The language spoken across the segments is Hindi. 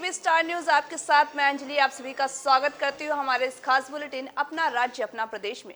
टीवी स्टार न्यूज आपके साथ मैं अंजलि आप सभी का स्वागत करती हूँ हमारे इस खास बुलेटिन अपना राज्य अपना प्रदेश में।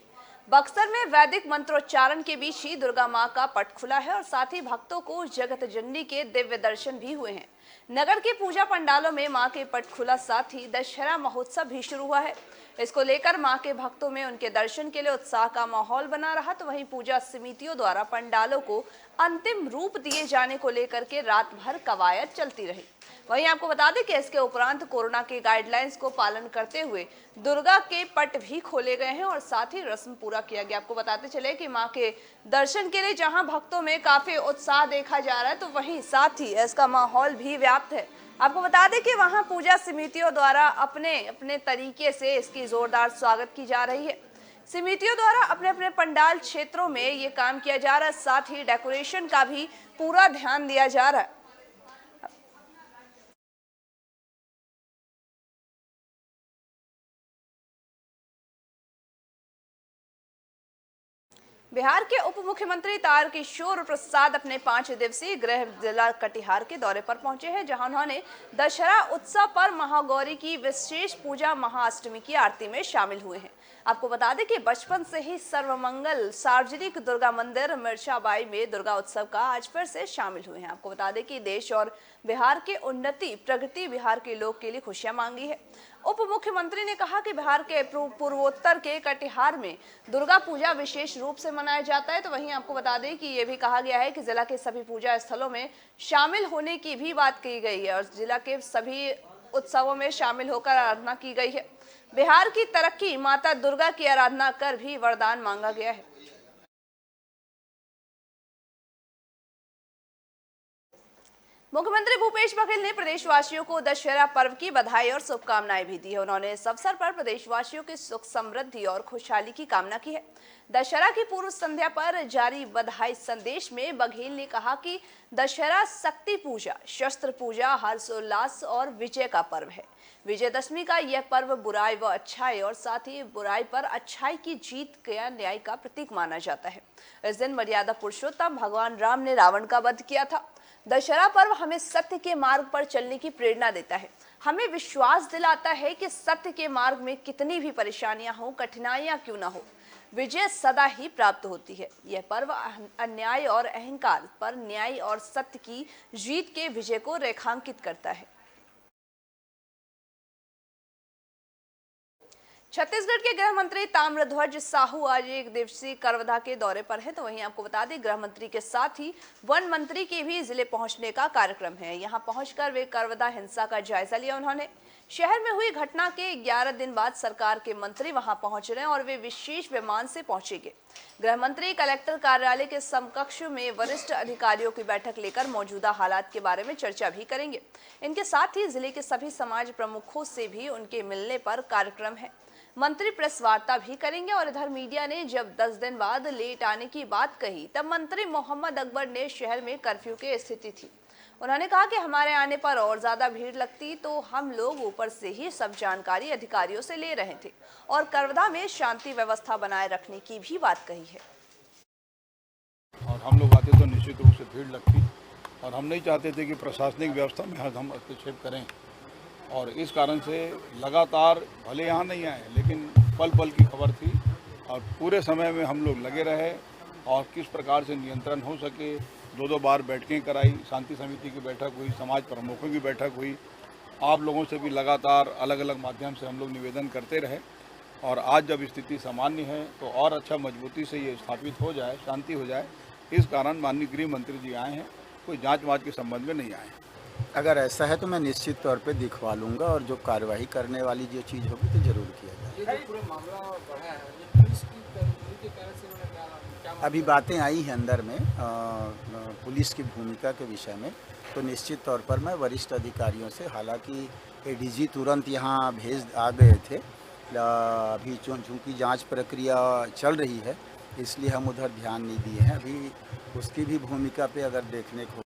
बक्सर में वैदिक मंत्रोच्चारण के बीच ही दुर्गा मां का पट खुला है और साथ ही भक्तों को जगत जननी के दिव्य दर्शन भी हुए हैं। नगर के पूजा पंडालों में मां के पट खुला, साथ ही दशहरा महोत्सव भी शुरू हुआ है। इसको लेकर मां के भक्तों में उनके दर्शन के लिए उत्साह का माहौल बना रहा। तो वहीं पूजा समितियों द्वारा पंडालों को अंतिम रूप दिए जाने को लेकर के रात भर कवायद चलती रही। वहीं आपको बता दें कि इसके उपरांत कोरोना के गाइडलाइंस को पालन करते हुए दुर्गा के पट भी खोले गए हैं और साथ ही रस्म पूरा किया गया। आपको बताते चले कि मां के दर्शन के लिए जहां भक्तों में काफी उत्साह देखा जा रहा है, तो वहीं साथ ही इसका माहौल भी व्याप्त है। आपको बता दें कि वहां पूजा समितियों द्वारा अपने अपने तरीके से इसकी जोरदार स्वागत की जा रही है। समितियों द्वारा अपने अपने पंडाल क्षेत्रों में ये काम किया जा रहा है, साथ ही डेकोरेशन का भी पूरा ध्यान दिया जा रहा है। बिहार के उप मुख्यमंत्री तारकिशोर प्रसाद अपने 5 दिवसीय गृह जिला कटिहार के दौरे पर पहुंचे हैं, जहां उन्होंने दशहरा उत्सव पर महागौरी की विशेष पूजा महाअष्टमी की आरती में शामिल हुए हैं। आपको बता दें कि बचपन से ही सर्वमंगल सार्वजनिक दुर्गा मंदिर मिर्चाबाई में दुर्गा उत्सव का आज फिर से शामिल हुए हैं। आपको बता दें कि देश और बिहार के उन्नति प्रगति बिहार के लोग के लिए खुशियां मांगी है। उप मुख्यमंत्री ने कहा कि बिहार के पूर्वोत्तर के कटिहार में दुर्गा पूजा विशेष रूप से मनाया जाता है। तो वहीं आपको बता दें कि ये भी कहा गया है कि जिला के सभी पूजा स्थलों में शामिल होने की भी बात की गई है और जिला के सभी उत्सवों में शामिल होकर आराधना की गई है। बिहार की तरक्की माता दुर्गा की आराधना कर भी वरदान मांगा गया है। मुख्यमंत्री भूपेश बघेल ने प्रदेशवासियों को दशहरा पर्व की बधाई और शुभकामनाएं भी दी है। उन्होंने इस अवसर पर प्रदेशवासियों की सुख समृद्धि और खुशहाली की कामना की है। दशहरा की पूर्व संध्या पर जारी बधाई संदेश में बघेल ने कहा कि दशहरा शक्ति पूजा, शस्त्र पूजा, हर्षोल्लास और विजय का पर्व है। विजयदशमी का यह पर्व बुराई व अच्छाई और साथ ही बुराई पर अच्छाई की जीत का न्याय का प्रतीक माना जाता है। इस दिन मर्यादा पुरुषोत्तम भगवान राम ने रावण का वध किया था। दशहरा पर्व हमें सत्य के मार्ग पर चलने की प्रेरणा देता है। हमें विश्वास दिलाता है कि सत्य के मार्ग में कितनी भी परेशानियां हो, कठिनाइयां क्यों ना हो, विजय सदा ही प्राप्त होती है। यह पर्व अन्याय और अहंकार पर न्याय और सत्य की जीत के विजय को रेखांकित करता है। छत्तीसगढ़ के गृह मंत्री ताम्रध्वज साहू आज 1 दिवसीय करवधा के दौरे पर है। तो वहीं आपको बता दें गृह मंत्री के साथ ही वन मंत्री के भी जिले पहुंचने का कार्यक्रम है। यहां पहुंचकर वे करवधा हिंसा का जायजा लिया। उन्होंने शहर में हुई घटना के 11 दिन बाद सरकार के मंत्री वहां पहुंच रहे हैं और वे विशेष विमान से पहुंचेंगे। गृह मंत्री कलेक्टर कार्यालय के समकक्ष में वरिष्ठ अधिकारियों की बैठक लेकर मौजूदा हालात के बारे में चर्चा भी करेंगे। इनके साथ ही जिले के सभी समाज प्रमुखों से भी उनके मिलने पर कार्यक्रम है। मंत्री प्रेस वार्ता भी करेंगे और इधर मीडिया ने जब 10 दिन बाद लेट आने की बात कही, तब मंत्री मोहम्मद अकबर ने शहर में कर्फ्यू की स्थिति थी। उन्होंने कहा कि हमारे आने पर और ज्यादा भीड़ लगती तो हम लोग ऊपर से ही सब जानकारी अधिकारियों से ले रहे थे और करवधा में शांति व्यवस्था बनाए रखने की भी बात कही है। और हम लोग आते तो निश्चित रूप से भीड़ लगती और हम नहीं चाहते थे कि प्रशासनिक व्यवस्था में हम हस्तक्षेप करें और इस कारण से लगातार भले यहाँ नहीं आए लेकिन पल पल की खबर थी और पूरे समय में हम लोग लगे रहे और किस प्रकार से नियंत्रण हो सके। 2-2 बार बैठकें कराई, शांति समिति की बैठक हुई, समाज प्रमुखों की बैठक हुई, आप लोगों से भी लगातार अलग अलग माध्यम से हम लोग निवेदन करते रहे और आज जब स्थिति सामान्य है तो और अच्छा मजबूती से ये स्थापित हो जाए, शांति हो जाए, इस कारण माननीय गृह मंत्री जी आए हैं। कोई जाँच वाँच के संबंध में नहीं आए। अगर ऐसा है तो मैं निश्चित तौर पे दिखवा लूँगा और जो कार्रवाई करने वाली जो चीज़ होगी तो ज़रूर किया जाएगा। ये जो पूरा मामला बढ़ा है, ये पुलिस के कारण से उन्होंने क्या अभी बातें आई हैं अंदर में पुलिस की भूमिका के विषय में, तो निश्चित तौर पर मैं वरिष्ठ अधिकारियों से, हालांकि एडीजी तुरंत यहाँ आ गए थे, अभी चूँकि जांच प्रक्रिया चल रही है इसलिए हम उधर ध्यान नहीं दिए हैं। अभी उसकी भी भूमिका पे अगर देखने को।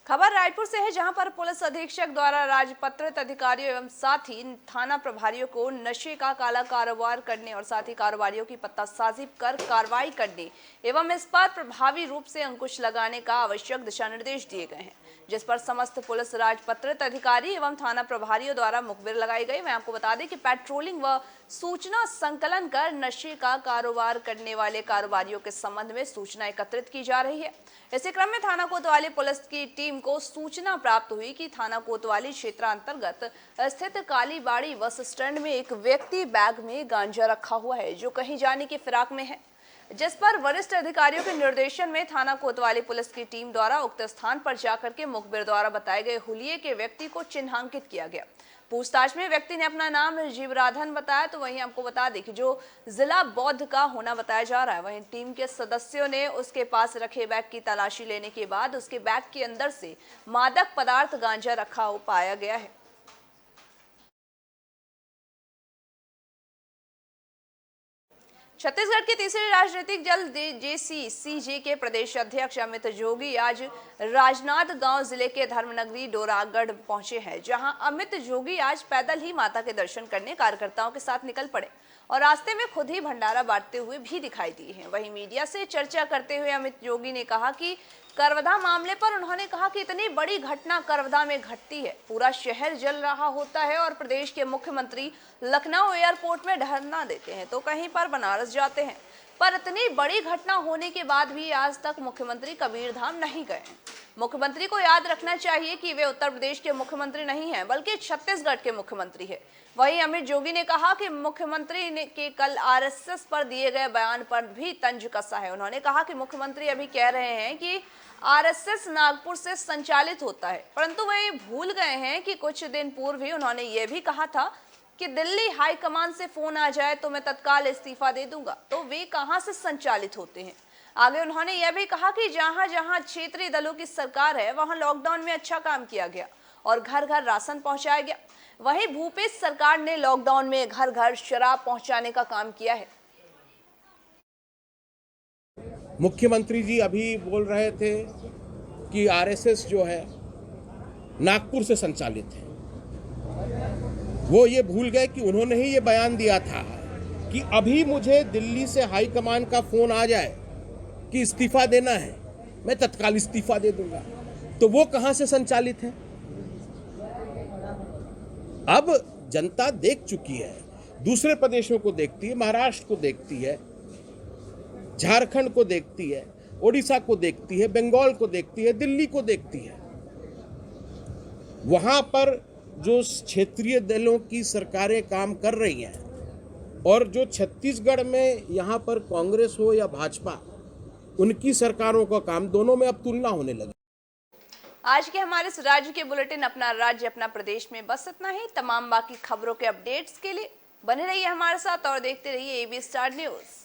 खबर रायपुर से है, जहां पर पुलिस अधीक्षक द्वारा राजपत्रित अधिकारियों एवं साथ ही थाना प्रभारियों को नशे का काला कारोबार करने और साथ ही कारोबारियों की पत्तासाजी कर कार्रवाई करने एवं इस पर प्रभावी रूप से अंकुश लगाने का आवश्यक दिशा निर्देश दिए गए हैं। जिस पर समस्त पुलिस राजपत्रित अधिकारी एवं थाना प्रभारियों द्वारा मुखबिर लगाई गई। मैं आपको बता दें कि पेट्रोलिंग व सूचना संकलन कर नशे का कारोबार करने वाले कारोबारियों के संबंध में सूचना एकत्रित की जा रही है। इसी क्रम में थाना कोतवाली पुलिस की टीम को सूचना प्राप्त हुई कि थाना कोतवाली क्षेत्र अंतर्गत स्थित कालीबाड़ी बस स्टैंड में एक व्यक्ति बैग में गांजा रखा हुआ है जो कहीं जाने की फिराक में है, जिस पर वरिष्ठ अधिकारियों के निर्देशन में थाना कोतवाली पुलिस की टीम द्वारा उक्त स्थान पर जाकर के मुखबिर द्वारा बताए गए हुलिये के व्यक्ति को चिन्हांकित किया गया। पूछताछ में व्यक्ति ने अपना नाम जीवराधन बताया। तो वहीं आपको बता दें कि जो जिला बौद्ध का होना बताया जा रहा है, वहीं टीम के सदस्यों ने उसके पास रखे बैग की तलाशी लेने के बाद उसके बैग के अंदर से मादक पदार्थ गांजा रखा हुआ पाया गया है। छत्तीसगढ़ की तीसरी राजनीतिक दल जेसीसीजे के प्रदेश अध्यक्ष अमित जोगी आज राजनांदगांव जिले के धर्मनगरी डोरागढ़ पहुंचे हैं, जहां अमित जोगी आज पैदल ही माता के दर्शन करने कार्यकर्ताओं के साथ निकल पड़े और रास्ते में खुद ही भंडारा बांटते हुए भी दिखाई दिए हैं। वहीं मीडिया से चर्चा करते हुए अमित जोगी ने कहा कि करवदा मामले पर उन्होंने कहा कि इतनी बड़ी घटना करवदा में घटती है, पूरा शहर जल रहा होता है और प्रदेश के मुख्यमंत्री लखनऊ एयरपोर्ट में धरना देते हैं तो कहीं पर बनारस जाते हैं, पर इतनी बड़ी घटना होने के बाद भी आज तक मुख्यमंत्री कबीरधाम नहीं गए हैं। मुख्यमंत्री को याद रखना चाहिए कि वे उत्तर प्रदेश के मुख्यमंत्री नहीं हैं बल्कि छत्तीसगढ़ के मुख्यमंत्री है। वहीं अमित जोगी ने कहा कि मुख्यमंत्री ने के कल आरएसएस पर दिए गए बयान पर भी तंज कसा है। उन्होंने कहा कि मुख्यमंत्री अभी कह रहे हैं कि आरएसएस नागपुर से संचालित होता है, परंतु वे भूल गए हैं कि कुछ दिन पूर्व ही उन्होंने ये भी कहा था कि दिल्ली हाईकमान से फोन आ जाए तो मैं तत्काल इस्तीफा दे दूंगा, तो वे कहां से संचालित होते हैं। आगे उन्होंने यह भी कहा कि जहां जहां क्षेत्रीय दलों की सरकार है वहां लॉकडाउन में अच्छा काम किया गया और घर घर राशन पहुंचाया गया, वहीं भूपेश सरकार ने लॉकडाउन में घर घर शराब पहुंचाने का काम किया है। मुख्यमंत्री जी अभी बोल रहे थे कि आरएसएस जो है नागपुर से संचालित है। वो ये भूल गए कि उन्होंने ही ये बयान दिया था कि अभी मुझे दिल्ली से हाईकमान का फोन आ जाए कि इस्तीफा देना है, मैं तत्काल इस्तीफा दे दूंगा। तो वो कहां से संचालित है? अब जनता देख चुकी है, दूसरे प्रदेशों को देखती है, महाराष्ट्र को देखती है, झारखंड को देखती है, ओडिशा को देखती है, बंगाल को देखती है, दिल्ली को देखती है। वहां पर जो क्षेत्रीय दलों की सरकारें काम कर रही हैं और जो छत्तीसगढ़ में यहाँ पर कांग्रेस हो या भाजपा, उनकी सरकारों का काम, दोनों में अब तुलना होने लगी। आज के हमारे इस राज्य के बुलेटिन अपना राज्य अपना प्रदेश में बस इतना ही। तमाम बाकी खबरों के अपडेट्स के लिए बने रहिए हमारे साथ और देखते रहिए AB स्टार न्यूज।